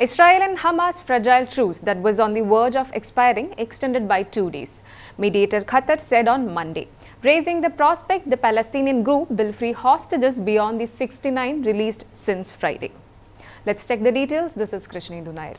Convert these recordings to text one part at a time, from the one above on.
Israel and Hamas fragile truce that was on the verge of expiring extended by 2 days, mediator Qatar said on Monday, raising the prospect the Palestinian group will free hostages beyond the 69 released since Friday. Let's check the details. This is Krishnendu Nair.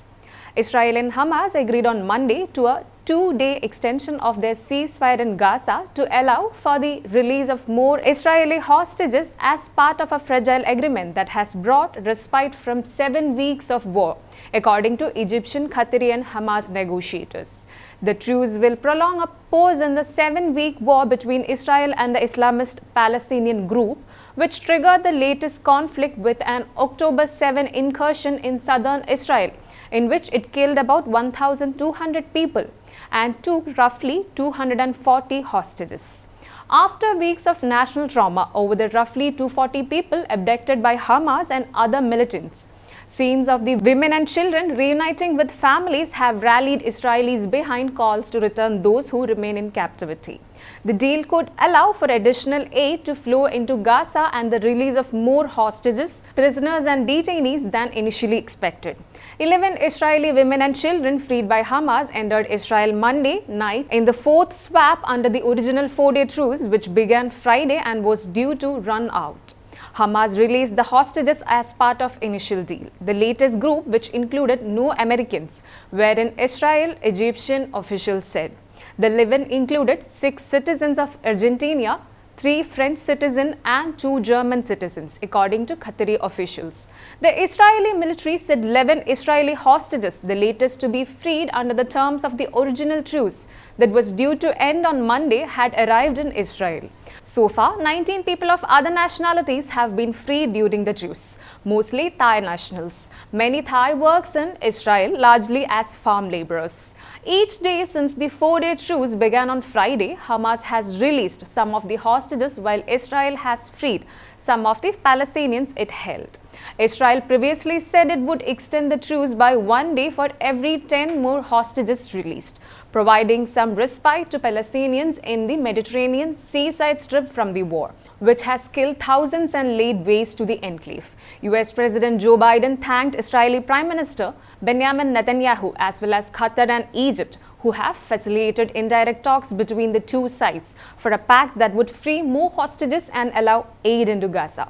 Israel and Hamas agreed on Monday to a 2-day extension of their ceasefire in Gaza to allow for the release of more Israeli hostages as part of a fragile agreement that has brought respite from 7 weeks of war, according to Egyptian, Qatari and Hamas negotiators. The truce will prolong a pause in the 7-week war between Israel and the Islamist Palestinian group, which triggered the latest conflict with an October 7 incursion in southern Israel, in which it killed about 1,200 people and took roughly 240 hostages. After weeks of national trauma over the roughly 240 people abducted by Hamas and other militants, scenes of the women and children reuniting with families have rallied Israelis behind calls to return those who remain in captivity. The deal could allow for additional aid to flow into Gaza and the release of more hostages, prisoners and detainees than initially expected. 11 Israeli women and children freed by Hamas entered Israel Monday night in the fourth swap under the original 4-day truce, which began Friday and was due to run out. Hamas released the hostages as part of initial deal. The latest group, which included no Americans, wherein Israel, Egyptian officials said. The 11 included 6 citizens of Argentina, 3 French citizens and 2 German citizens, according to Qatari officials. The Israeli military said 11 Israeli hostages, the latest to be freed under the terms of the original truce that was due to end on Monday, had arrived in Israel. So far, 19 people of other nationalities have been freed during the truce, mostly Thai nationals. Many Thai works in Israel, largely as farm laborers. Each day since the 4-day truce began on Friday, Hamas has released some of the hostages while Israel has freed some of the Palestinians it held. Israel previously said it would extend the truce by 1 day for every 10 more hostages released, providing some respite to Palestinians in the Mediterranean seaside strip from the war, which has killed thousands and laid waste to the enclave. US President Joe Biden thanked Israeli Prime Minister Benjamin Netanyahu as well as Qatar and Egypt, who have facilitated indirect talks between the two sides for a pact that would free more hostages and allow aid into Gaza.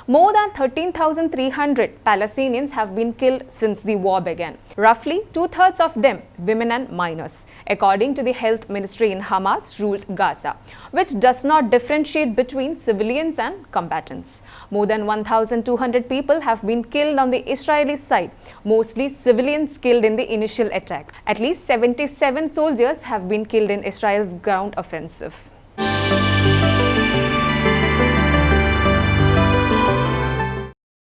More than 13,300 Palestinians have been killed since the war began, roughly 2/3 of them women and minors, according to the health ministry in Hamas-ruled Gaza, which does not differentiate between civilians and combatants. More than 1,200 people have been killed on the Israeli side, mostly civilians killed in the initial attack. At least 77 soldiers have been killed in Israel's ground offensive.